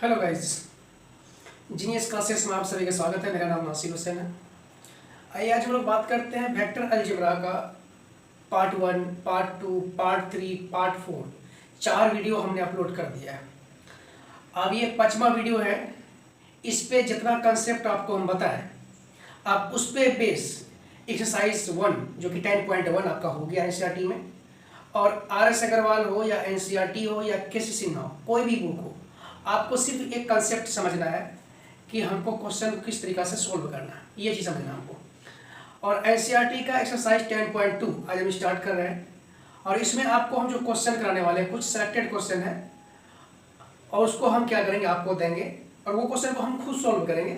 Hello guys, genius classes में आप सभी का स्वागत है। मेरा नाम नासिर हुसैन है। आइए आज हम लोग बात करते हैं वेक्टर अलजेब्रा का part 1, part 2, part 3, part 4। 4 video हमने अपलोड कर दिया है। अब ये 5वां वीडियो है। इस पे जितना कंसेप्ट आपको हम बताएं, आप उस पे बेस एक्सरसाइज 1 जो कि 10.1 आपका हो गया एनसीईआरटी में, और आर.एस. अग्रवाल हो या एनसीईआरटी हो या केसी सिन्हा हो, कोई भी बुक हो, आपको सिर्फ एक कंसेप्ट समझना है कि हमको क्वेश्चन को किस तरीक़ा से सोल्व करना है, ये चीज़ समझना हमको। और एनसीईआरटी का एक्सरसाइज 10.2 आज हम स्टार्ट कर रहे हैं, और इसमें आपको हम जो क्वेश्चन कराने वाले हैं, कुछ सेलेक्टेड क्वेश्चन है, और उसको हम क्या करेंगे, आपको देंगे, और वो क्वेश्चन को हम खुद सोल्व करेंगे,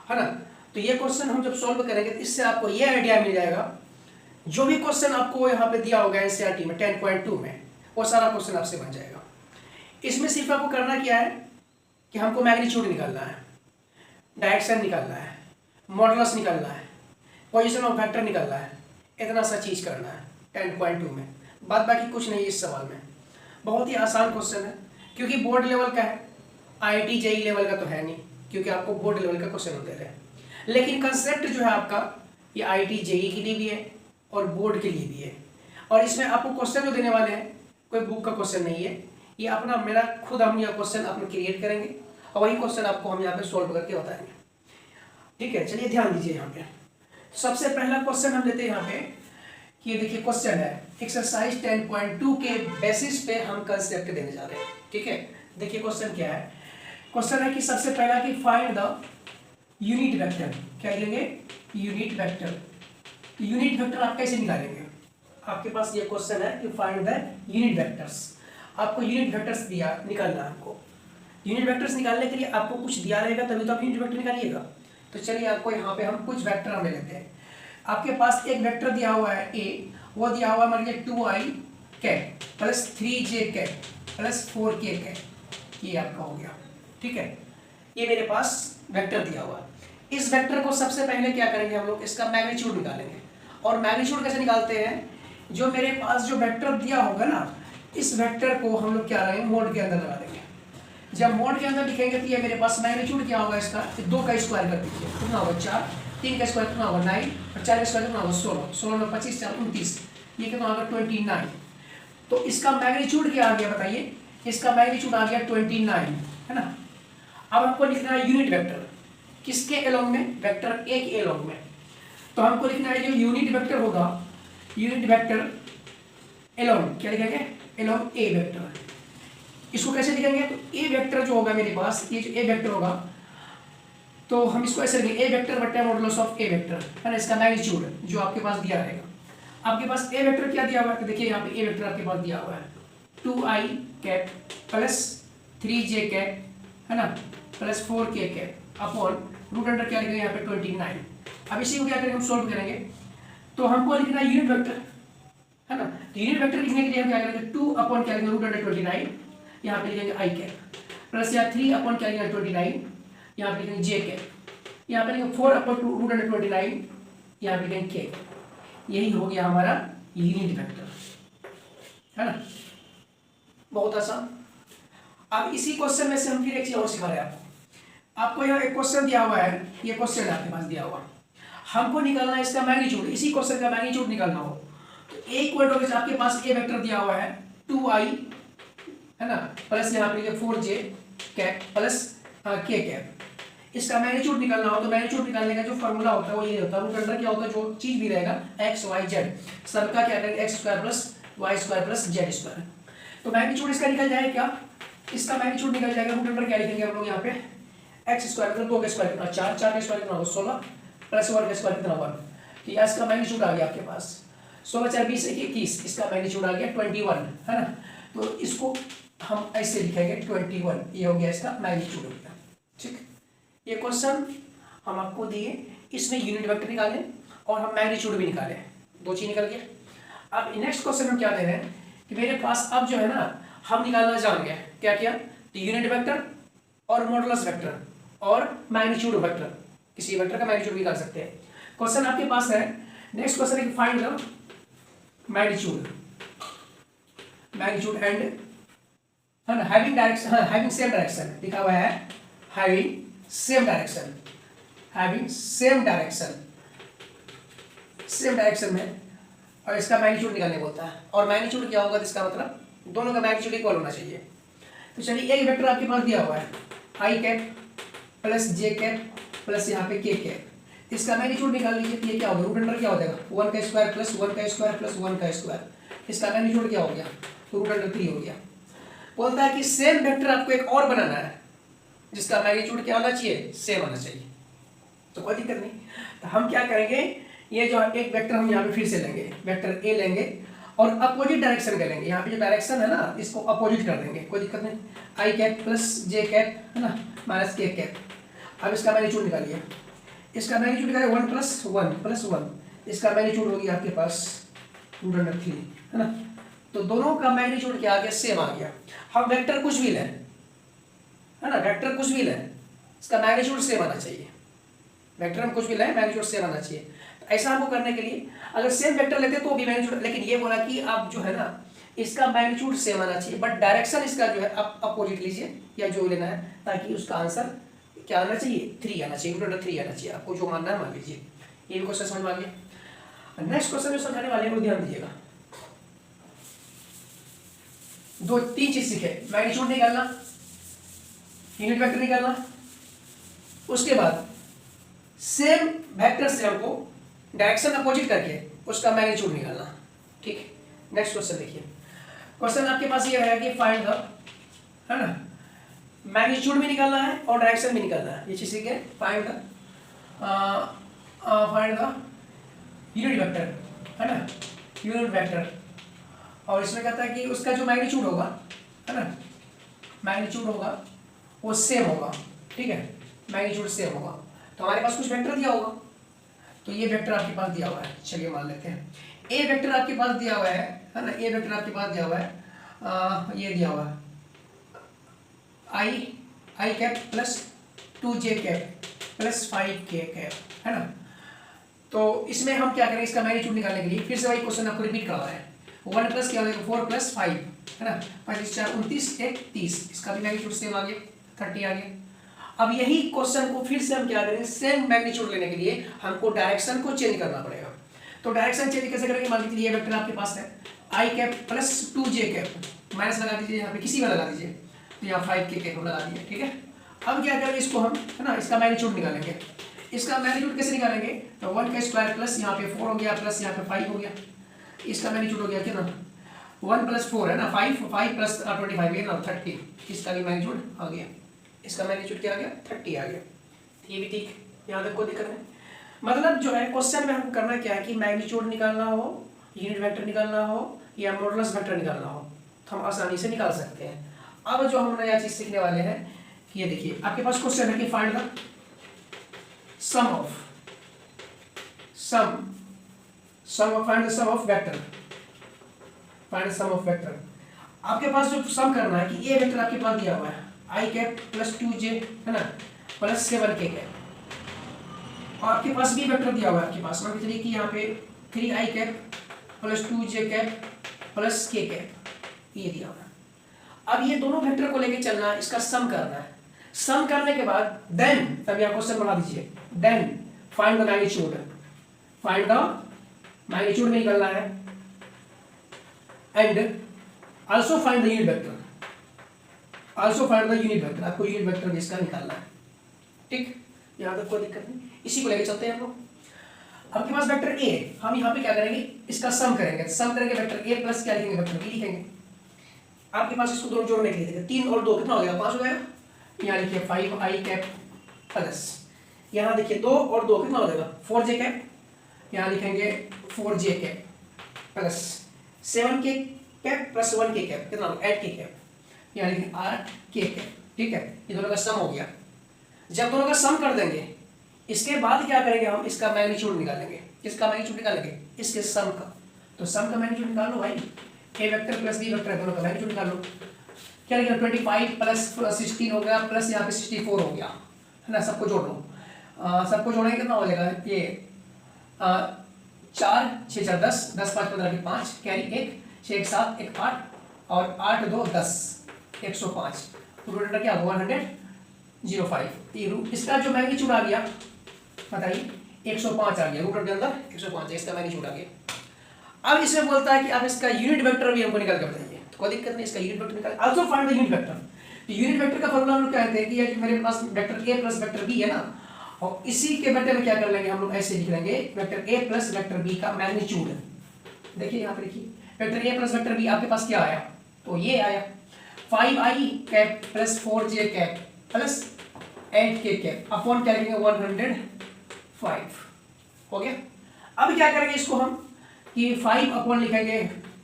है ना। तो ये क्वेश्चन हम जब सोल्व करेंगे तो इससे आपको ये आइडिया मिल जाएगा, जो भी क्वेश्चन आपको यहाँ पे दिया होगा एनसीईआरटी में 10.2 में, वो सारा क्वेश्चन आपसे बन जाएगा। इसमें सिर्फ आपको करना क्या है कि हमको मैग्नीट्यूड निकालना है, डायरेक्शन निकालना है, मॉडुलस निकालना है, पोजीशन ऑफ वेक्टर निकालना है, इतना सा चीज़ करना है 10.2 में। बाद बाकी कुछ नहीं इस सवाल में। बहुत ही आसान क्वेश्चन है, क्योंकि बोर्ड लेवल का है, आईआईटी जेईई लेवल का तो है नहीं, क्योंकि आपको बोर्ड लेवल का क्वेश्चन होते रहे। लेकिन कंसेप्ट जो है आपका, ये आईआईटी जेईई के लिए भी है और बोर्ड के लिए भी है। और इसमें आपको क्वेश्चन जो देने वाले हैं, कोई बुक का क्वेश्चन नहीं है, ये अपना मेरा खुद हम यह क्वेश्चन अपने क्रिएट करेंगे और वही क्वेश्चन आपको हम यहाँ पे सोल्व करके बताएंगे। ठीक है, चलिए ध्यान दीजिए यहाँ पे। सबसे पहला क्वेश्चन हम लेते हैं यहाँ पे कि ये देखिए क्वेश्चन है एक्सरसाइज 10.2 के बेसिस पे हम कंसेप्ट देने जा रहे हैं। ठीक है, देखिए क्वेश्चन क्या है। क्वेश्चन है कि सबसे पहला कि फाइंड द यूनिट वेक्टर। क्या लेंगे? Unit vector. यूनिट वेक्टर आप कैसे निकालेंगे? आपके पास ये क्वेश्चन है कि फाइंड द यूनिट वेक्टर्स। आपको यूनिट वेक्टर्स दिया, निकालना है आपको। यूनिट वेक्टर्स निकालने के लिए आपको कुछ दिया रहेगा, तभी तो आप यूनिट वेक्टर निकालिएगा। तो चलिए आपको यहाँ पे हम कुछ वेक्टर हमें लेते हैं। आपके पास एक वेक्टर दिया हुआ है ए, वो दिया हुआ है मान लीजिए 2i cap plus 3j cap plus 4k cap, ये आपका हो गया। ठीक है, ये मेरे पास वेक्टर दिया हुआ है। इस वेक्टर को सबसे पहले क्या करेंगे हम लोग, इसका मैग्नीट्यूड निकालेंगे। और मैग्नीट्यूड कैसे निकालते हैं? जो मेरे पास जो वेक्टर दिया होगा ना, इस वेक्टर को हम लोग क्या करेंगे, मोड के अंदर लगा देंगे। जब मोड के अंदर लिखेंगे तो ये मेरे पास मैग्नीट्यूड क्या होगा इसका, 2 का स्क्वायर कर दीजिए, कितना होगा 4, 3 का स्क्वायर कितना होगा 9, और 4 का स्क्वायर कितना होगा 16, 16 में 25, 4 29, ये कितना होगा 29। तो इसका मैग्नीट्यूड क्या आ गया बताइए? इसका मैग्नीट्यूड आ गया 29, है ना। अब हमको लिखना है यूनिट वेक्टर, किसके एलोंग में? वेक्टर ए के एलोंग में। तो हमको लिखना है जो यूनिट वेक्टर होगा, यूनिट वेक्टर एलोंग, क्या लिखेंगे? Along A vector. इसको कैसे लिखेंगे? तो ए वेक्टर जो होगा मेरे पास, ये जो ए वेक्टर होगा, तो हम इसको ऐसे लिखेंगे, ए वेक्टर बटा मॉडुलस ऑफ ए वेक्टर, है ना। इसका मैग्नीट्यूड जो आपके पास दिया रहेगा। आपके पास ए वेक्टर क्या दिया हुआ है? देखिए यहाँ पे ए वेक्टर आपके पास दिया हुआ है 2i cap plus 3j cap, है ना, plus 4k cap upon root under क्या लिखेंगे यहाँ पे 29। अब इसी को क्या करेंगे, हम सोल्व करेंगे। तो हमको लिखना है यूनिट वेक्टर, है ना। तो यूनिट वेक्टर लिखने के लिए हम क्या करेंगे, 2 अपॉन क्या लिखेंगे, रूट अंडर 29, यहाँ पे लिखेंगे i कैप, प्लस या 3 अपॉन क्या लिखेंगे 29, यहाँ पे लिखेंगे j कैप, यहाँ पे लिखेंगे 4 अपॉन रूट अंडर 29, यहाँ पे लिखेंगे k। यही हो गया हमारा यूनिट वेक्टर, है ना। बहुत आसान। अब इसी क्वेश्चन में से हम फिर एक चीज और सिखा रहे हैं आपको यहाँ एक क्वेश्चन दिया हुआ है, ये क्वेश्चन आपके पास दिया हुआ, हमको निकालना है इसका मैग्नीट्यूड। इसी क्वेश्चन का मैग्नीट्यूड निकालना हो तो ए इक्वल टू आपके पास ए वेक्टर दिया हुआ है 2i, है ना, प्लस यहाँ पे 4j cap plus k cap. इसका मैग्नीट्यूड निकालना हो तो मैग्नीट्यूड निकालने का जो फॉर्मूला होता है वो ये होता है, रूट अंडर क्या होता है, जो चीज भी रहेगा x y z, सबका क्या करेंगे x square plus y square plus z square. तो मैग्नीट्यूड इसका निकल जाएगा क्या? इसका मैग्नीट्यूड निकल जाएगा, रूट अंडर क्या लिखेंगे हम लोग यहाँ पे, x स्क्वायर प्लस 2 का स्क्वायर कितना 4, 4 का स्क्वायर कितना होगा 16, प्लस 1 का स्क्वायर कितना 1। तो ये इसका मैग्नीट्यूड आ गया आपके पास 16 4 20 21, इसका मैग्नीट्यूड आ गया 21, है ना। तो इसको हम ऐसे लिखेंगे 21, ये हो गया इसका मैग्नीट्यूड हो गया। ठीक, ये क्वेश्चन हम आपको दिए, इसमें यूनिट वेक्टर निकालें और हम मैग्नीट्यूड भी निकालें, 2 चीज निकल गया। अब नेक्स्ट क्वेश्चन हम क्या दे रहे हैं कि मेरे पास अब जो है ना, हम निकालना जान गए क्या क्या, तो यूनिट वेक्टर और मॉडुलस वेक्टर और मैग्नीट्यूड वेक्टर, किसी वेक्टर का मैग्नीट्यूड भी निकाल सकते हैं। क्वेश्चन आपके पास है, नेक्स्ट क्वेश्चन है कि फाइंड द मैग्नीट्यूड एंड है ना, हैविंग डायरेक्शन, हाँ हैविंग सेम डायरेक्शन लिखा हुआ है, having same direction, having same direction, same direction में, और इसका मैग्नीट्यूड निकालने बोलता है। और मैग्नीट्यूड क्या होगा, इसका मतलब दोनों का मैग्नीट्यूड इक्वल होना चाहिए। तो चलिए एक वेक्टर आपके पास दिया हुआ है i cap plus J cap plus यहाँ पे के कैप, इसका मैग्नीट्यूड निकाल लीजिए। ये क्या होगा, रूट अंडर क्या हो जाएगा 1 का स्क्वायर प्लस 1 का स्क्वायर प्लस 1 का स्क्वायर, इसका मैग्नीट्यूड क्या हो गया, रूट अंडर 3 हो गया। बोलता है कि सेम वेक्टर आपको एक और बनाना है जिसका मैग्नीट्यूड क्या होना चाहिए, सेम होना चाहिए। तो कोई दिक्कत नहीं, तो हम क्या करेंगे, ये जो एक वेक्टर हम यहाँ पे फिर से लेंगे, वेक्टर ए लेंगे और अपोजिट डायरेक्शन का लेंगे। यहाँ पे जो डायरेक्शन है ना इसको अपोजिट कर देंगे, कोई दिक्कत नहीं। आई कैप प्लस जे कैप है ना माइनस के कैप। अब इसका मैग्नीट्यूड निकालिए, इसका मैग्नीट्यूड निकालिए 1 प्लस 1 प्लस 1, इसका मैग्नीट्यूड होगी आपके पास रूट अंडर 3 है ना। तो दोनों का मैग्नीट्यूड क्या आ गया, सेम आ गया। हम वेक्टर कुछ भी लें है ना, वेक्टर कुछ भी लें इसका मैग्नीट्यूड सेम आना चाहिए, वेक्टर हम कुछ भी लें मैग्नीट्यूड सेम आना चाहिए। तो ऐसा हमको करने के लिए अगर सेम वेक्टर लेते तो भी मैग्नीट्यूड, लेकिन ये बोला कि आप जो है ना इसका मैग्नीट्यूड सेम आना चाहिए, बट डायरेक्शन इसका जो है आप अपोजिट लीजिए या जो लेना है, ताकि उसका आंसर क्या आना चाहिए, 3 आना चाहिए, रूट अंडर 3 आना चाहिए। आपको जो मानना है मान लीजिए। ये भी क्वेश्चन समझ में आ गया। नेक्स्ट क्वेश्चन जो समझाने वाले हैं वो ध्यान दीजिएगा। 2-3 चीज सीखे, मैग्नीट्यूड निकालना, यूनिट वेक्टर निकालना, उसके बाद सेम वेक्टर से हमको डायरेक्शन अपोजिट करके उसका मैग्नीट्यूड निकालना। ठीक है, नेक्स्ट क्वेश्चन देखिए। क्वेश्चन आपके पास ये है कि फाइंड द, है ना, मैग्नीट्यूड भी निकालना है और डायरेक्शन भी निकालना है। ये चीज सीखे, फाइंड द यूनिट वेक्टर है ना, यूनिट वेक्टर, और इसमें कहता है कि उसका जो मैग्नीट्यूड होगा है ना, मैग्नीट्यूड होगा वो सेम होगा। ठीक है, मैग्नीट्यूड सेम होगा। तो हमारे पास कुछ वेक्टर दिया होगा, तो ये वेक्टर आपके पास दिया हुआ है, चलिए मान लेते हैं ए वेक्टर आपके पास दिया हुआ है ना, ए वेक्टर आपके पास दिया हुआ है, ये दिया हुआ है i cap plus 2j cap plus 5k cap है ना। तो इसमें हम क्या करेंगे, इसका मैग्नीट्यूड निकालने के लिए फिर से वही क्वेश्चन आपको रिपीट कर रहा है। 1 प्लस क्या हो जाएगा 4 प्लस 5 है ना, 5 4 29 1 30, इसका भी मैग्नीट्यूड सेम आ गया 30 आ गया। अब यही क्वेश्चन को फिर से हम क्या करेंगे, सेम मैग्नीट्यूड लेने के लिए हमको डायरेक्शन को चेंज करना पड़ेगा। तो डायरेक्शन चेंज कैसे करेंगे, मान लीजिए ये वेक्टर आपके पास है i cap plus 2j cap, minus लगा दीजिए यहाँ पे, किसी में लगा दीजिए, तो यहाँ 5k कैप लगा दिए। ठीक है, अब क्या करेंगे इसको हम है ना, इसका मैग्नीट्यूड निकालेंगे। इसका मैग्नीट्यूड कैसे निकालेंगे, तो 1 का स्क्वायर प्लस यहाँ पे 4 हो गया प्लस यहाँ पे 5 हो गया, इसका मैग्नीट्यूड हो गया कितना 1 प्लस 4 है ना 5 प्लस 25 है ना 30, इसका भी मैग्नीट्यूड आ गया, इसका मैग्नीट्यूड क्या आ गया 30 आ गया। ये भी ठीक, यहाँ तक कोई दिक्कत नहीं। मतलब जो है क्वेश्चन में हमको करना क्या है कि मैग्नीट्यूड निकालना हो, यूनिट वेक्टर निकालना हो या मॉडुलस वेक्टर निकालना हो तो हम आसानी से निकाल सकते हैं। अब जो हम नया चीज सीखने वाले हैं, ये देखिए आपके पास क्वेश्चन है कि find the sum of find the sum of vector, find the sum of vector. आपके पास जो सम करना है कि ये वेक्टर आपके पास दिया हुआ है आई कैप प्लस 2j है ना प्लस 7k कैप, और आपके पास भी वेक्टर दिया हुआ है आपके पास, मान के चलिए कि यहाँ पे 3i cap plus 2j cap plus k cap ये दिया हुआ है। अब ये दोनों वेक्टर को लेके चलना है, इसका सम करना है। सम करने के बाद देन, तब यहाँ क्वेश्चन बना दीजिए, then find the magnitude, find the magnitude में निकलना है and also find the unit vector, also find the unit vector, आपको यूनिट वेक्टर भी इसका निकालना है। ठीक, यहाँ तक कोई दिक्कत नहीं, इसी को लेके चलते हैं हम लोग। आपके पास वेक्टर ए, हम यहाँ पे क्या करेंगे इसका सम करेंगे, सम करेंगे वेक्टर ए प्लस क्या लिखेंगे वेक्टर बी लिखेंगे। आपके पास इसको दोनों जोड़ने के लिए देखिए 3 और 2 कितना हो जाएगा 5 हो जाएगा, यहाँ लिखिए 5i कैप प्लस यहाँ देखिए 2 और 2 कितना हो जाएगा 4j कैप, यहाँ लिखेंगे 4j cap plus 7k cap plus 1k cap कितना 8k कैप, यहाँ लिखेंगे 8k कैप। ठीक है, ये दोनों का सम हो गया। जब दोनों का सम कर देंगे इसके बाद क्या करेंगे हम इसका मैग्नीट्यूड निकालेंगे, किसका मैग्नीट्यूड निकालेंगे इसके सम का। तो सम का मैग्नीट्यूड निकाल लो भाई, ए वेक्टर प्लस बी वेक्टर दोनों का मैग्नीट्यूड निकाल लो। क्या लिखा 25 प्लस 16 हो गया प्लस यहाँ पे 64 हो गया है ना, सबको जोड़ लो, सबको जोड़ेंगे कितना हो जाएगा ये 4 6 4 10 10 5 15 5 कैरी 1 6 1 7 1 8 और 8 2 10 105, रूट अंडर क्या 105। ये इसका जो मैग्नीट्यूड आ गया बताइए 105 आ गया, रूट अंडर के अंदर 105 है, इसका मैग्नीट्यूड आ गया। अब इसमें बोलता है कि आप इसका यूनिट वेक्टर भी हमको निकाल कर बताइए, तो कोई दिक्कत नहीं, इसका यूनिट वेक्टर निकाल, also find the unit vector. तो यूनिट वेक्टर का फॉर्मूला हम लोग कहते हैं कि ये मेरे पास वेक्टर ए प्लस वेक्टर बी है ना, और इसी के बेटे में क्या कर लेंगे हम लोग, ऐसे लिख लेंगे वेक्टर ए प्लस वेक्टर बी का मैग्नीट्यूड। देखिए यहाँ पे देखिए वेक्टर ए प्लस वेक्टर बी आपके पास क्या आया, तो ये आया 5i cap plus 4j cap plus 8k cap upon क्या लिखेंगे 105 हो गया। अब क्या करेंगे इसको हम कि 5 अपॉन लिखेंगे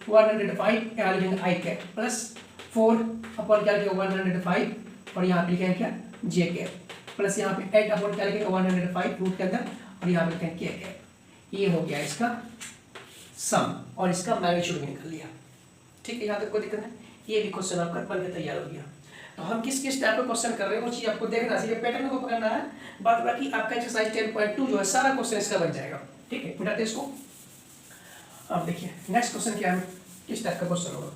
105, यहाँ लिखेंगे i कैप प्लस 4 अपॉन क्या लिखेंगे 105 और यहाँ पे लिखेंगे क्या j कैप प्लस यहाँ पे 8 अपॉन क्या लिखेंगे 105 रूट के अंदर और यहाँ पे लिखेंगे k कैप। ये हो गया इसका सम और इसका मैग्नीट्यूड भी निकल लिया। ठीक है, यहाँ तक कोई दिक्कत नहीं, ये भी क्वेश्चन आपका बनकर तैयार हो गया। तो हम किस किस टाइप का क्वेश्चन कर रहे हैं वो चीज़ आपको देखना चाहिए, पैटर्न को पकड़ना है, बात बाकी आपका एक्सरसाइज 10.2 जो है सारा क्वेश्चन इसका बन जाएगा। ठीक है, मिटाते इसको। अब देखिए नेक्स्ट क्वेश्चन क्या है, किस टाइप का क्वेश्चन होगा।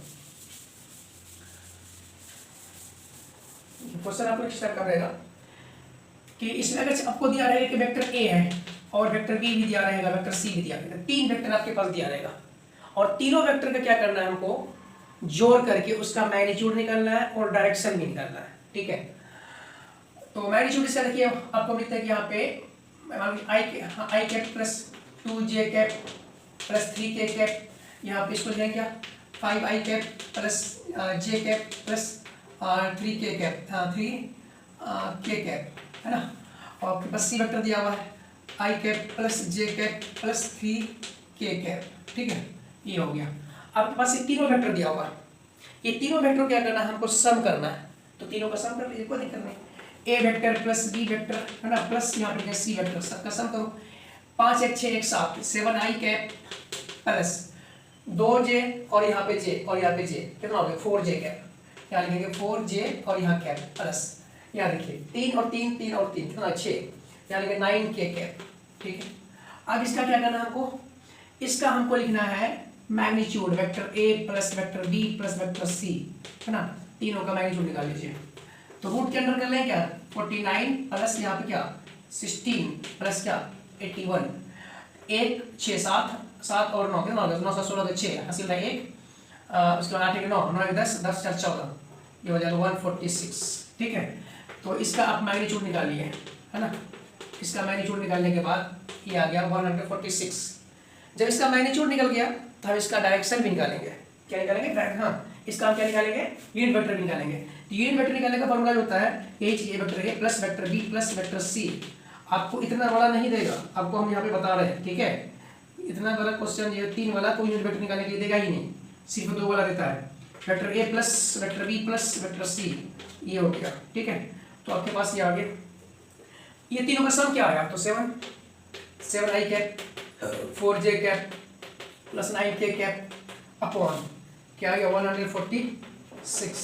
क्वेश्चन आपको किस टाइप का रहेगा कि इसमें अगर आपको दिया रहेगा कि वेक्टर ए है और वेक्टर बी भी दिया रहेगा, वेक्टर सी भी दिया रहेगा, 3 वेक्टर आपके पास दिया रहेगा और तीनों वेक्टर का क्या करना है हमको जोड़ करके उसका मैग्नीट्यूड निकालना है और डायरेक्शन भी निकालना है। ठीक है, तो मैग्नीट्यूड इसका देखिए आपको लिखते हैं कि यहाँ पे i cap plus 2j cap plus 3k cap, यहाँ पे इसको लिखेंगे क्या 5i cap plus j cap plus 3k cap 3k cap है ना, और आपके पास सी वेक्टर दिया हुआ है i cap plus j cap plus 3k cap. ठीक है, ये हो गया। आपके पास ये तीनों वेक्टर दिया हुआ है, ये तीनों वेक्टर क्या करना है हमको सम करना है, तो तीनों का सम कर लीजिए, कोई दिक्कत नहीं। ए वेक्टर प्लस बी वेक्टर है ना प्लस यहाँ पे सी वेक्टर, सबका सम करो 5 1 6 1 7 7i कैप प्लस 2j और यहाँ पे j और यहाँ पे j कितना हो गया 4j कैप, यहाँ लिखेंगे 4j और यहाँ कैप प्लस यहाँ देखिए 3 और 3 3 और 3 कितना 6, यहाँ लिखेंगे 9k कैप। ठीक है, अब इसका क्या करना है हमको, इसका हमको लिखना है मैग्नीट्यूड वेक्टर ए plus vector B plus vector C है ना, तीनों का मैग्नीट्यूड निकाल लीजिए। तो रूट के अंदर कर लें क्या 49 प्लस यहाँ पे क्या 16 प्लस क्या 81, 1 6 7 7 और 9 कितना हो गया 9 7 16 6 हासिल है 1, उसके बाद 8 9 9 10 10 4 14, ये हो जाएगा 146। ठीक है, तो इसका आप मैग्नीट्यूड निकालिए है ना, इसका मैग्नीट्यूड निकालने के बाद ये आ गया 146। जब इसका मैग्नीट्यूड निकल गया तो हम इसका डायरेक्शन भी निकालेंगे, क्या निकालेंगे हाँ इसका हम क्या निकालेंगे यूनिट वेक्टर निकालेंगे। तो यूनिट वेक्टर निकालने का फॉर्मूला जो होता है a vector A plus vector B plus vector c. आपको इतना बड़ा नहीं देगा, आपको हम यहाँ पे बता रहे हैं। ठीक है, इतना बड़ा क्वेश्चन ये 3 वाला कोई यूनिट वेक्टर निकालने के लिए देगा ही नहीं, सिर्फ 2 वाला देता है, वेक्टर ए plus vector B plus vector C, ये हो गया। ठीक है, तो आपके पास ये आ गया, ये तीनों का सम क्या आया तो 7i cap 4j cap plus 9k cap upon क्या आ गया 146।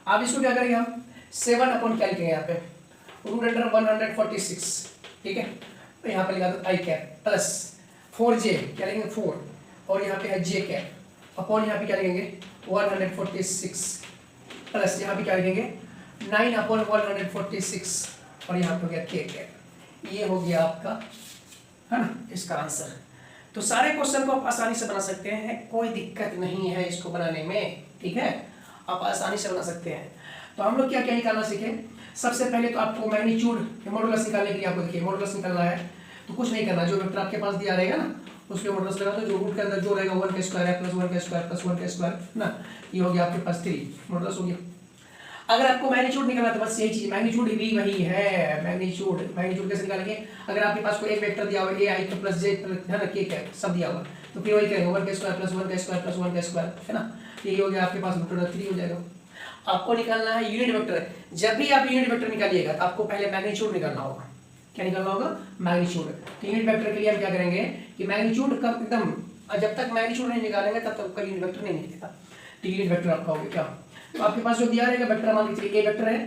अब इसको क्या करेंगे हम 7 अपॉन क्या लिखेंगे यहाँ पे रूट अंडर 146। ठीक है, तो यहाँ पे लिखा था i कैप प्लस 4j क्या लिखेंगे 4 और यहाँ पे है j कैप अपॉन यहाँ पे क्या लिखेंगे 146 प्लस यहाँ पे क्या लिखेंगे 9 अपॉन 146 और यहाँ पे हो गया k कैप। ये हो गया आपका है ना इसका आंसर। तो सारे क्वेश्चन को आप आसानी से बना सकते हैं, कोई दिक्कत नहीं है इसको बनाने में। ठीक है, आप आसानी से बना सकते हैं। तो हम लोग क्या क्या निकालना सीखे, सबसे पहले तो आपको मैग्नीट्यूड मॉडुलस निकालने के लिए आपको देखिए मॉडुलस निकालना है तो कुछ नहीं करना, जो वेक्टर आपके पास दिया रहेगा ना उसके मॉडुलस लगा दो, जो रूट के अंदर जो रहेगा 1 का स्क्वायर है प्लस 1 का स्क्वायर प्लस 1 का स्क्वायर ना, ये हो गया आपके पास 3 मॉडुलस हो गया। अगर आपको मैग्नीट्यूड निकालना तो बस यही चीज, मैग्नीट्यूड भी वही है, मैग्नीट्यूड कैसे निकालेंगे, अगर आपके पास कोई एक वेक्टर दिया हुआ है ai प्लस j है ना k कैप सब दिया हुआ तो फिर वही करेंगे 1 का स्क्वायर प्लस 1 का स्क्वायर प्लस 1 का स्क्वायर है ना, यही हो गया आपके पास रूट अंडर 3 हो जाएगा। आपको निकालना है यूनिट वेक्टर। जब भी आप यूनिट वेक्टर निकालिएगा तो आपको पहले मैग्नीट्यूड निकालना होगा। क्या निकालना होगा मैग्नीट्यूड। तो यूनिट वेक्टर के लिए हम क्या करेंगे कि मैग्नीट्यूड का एकदम, जब तक मैग्नीट्यूड नहीं निकालेंगे तब तक यूनिट वेक्टर नहीं निकलेगा। तो यूनिट वेक्टर आपका हो गया क्या, तो आपके पास जो दिया रहेगा वेक्टर मान लीजिए ए वेक्टर है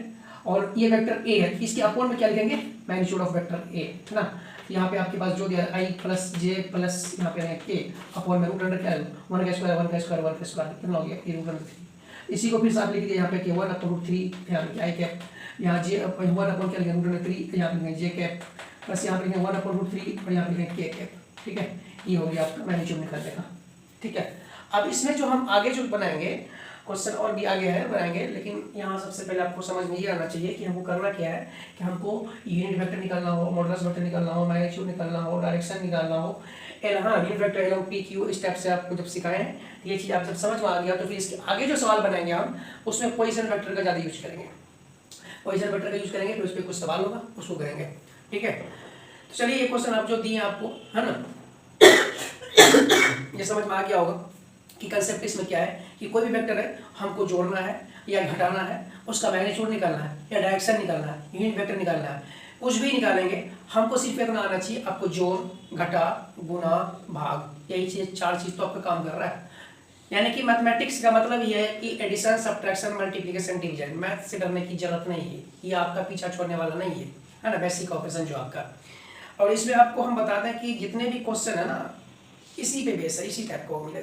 और ये वेक्टर ए है, इसके अपॉन में क्या लिखेंगे मैग्नीट्यूड ऑफ वेक्टर ए है ना। यहाँ पे आपके पास जो दिया आई प्लस जे प्लस यहाँ पे के अपॉन में रूट अंडर क्या है 1 का स्क्वायर 1 का स्क्वायर 1 का स्क्वायर कितना हो गया ये रूट अंडर 3। इसी को फिर से आप लिख दिए यहाँ पे कि 1/√3 यहाँ पे आई कैप, यहाँ जे 1 क्या लिखेंगे √3 यहाँ पे लिखेंगे जे कैप, बस यहाँ पे लिखेंगे 1/√3 और यहाँ पे लिखेंगे के कैप। ठीक है, ये हो गया आपका मैग्नीट्यूड निकालने का। ठीक है, अब इसमें जो हम आगे जो बनाएंगे क्वेश्चन और भी आगे है बनाएंगे, लेकिन यहाँ सबसे पहले आपको समझ में ये आना चाहिए कि हमको करना क्या है कि हमको यूनिट वेक्टर निकालना हो, मॉडुलस वेक्टर निकालना हो, मैग्नीट्यूड निकालना हो, डायरेक्शन निकालना हो। हाँ, unit vector L P Q step से आपको जब सिखाए हैं ये चीज़ आप जब समझ में आ गया तो फिर इसके आगे जो सवाल बनाएंगे हम उसमें पोजीशन वेक्टर का ज़्यादा यूज करेंगे, पोजीशन वेक्टर का यूज करेंगे, फिर उस पर कुछ सवाल होगा उसको करेंगे। ठीक है, तो चलिए ये क्वेश्चन आप जो दिए आपको है ना, ये समझ में आ गया होगा कि कंसेप्ट इसमें क्या है कि कोई भी वेक्टर है हमको जोड़ना है या घटाना है, उसका मैग्नीट्यूड निकालना है या डायरेक्शन निकालना है, यूनिट वेक्टर निकालना है, कुछ भी निकालेंगे हमको सिर्फ इतना आना चाहिए, आपको जोड़, घटा, गुना, भाग, यही चीज़ 4 चीज़ तो आपका काम कर रहा है। यानी कि मैथमेटिक्स का मतलब ये है कि addition, subtraction, multiplication, division, math से डरने की जरूरत नहीं है, ये आपका पीछा छोड़ने वाला नहीं है ना, बेसिक ऑपरेशन जो आपका। और इसमें आपको हम बता दें कि जितने भी क्वेश्चन है ना इसी पे बेस है, इसी टाइप का मिलेगा।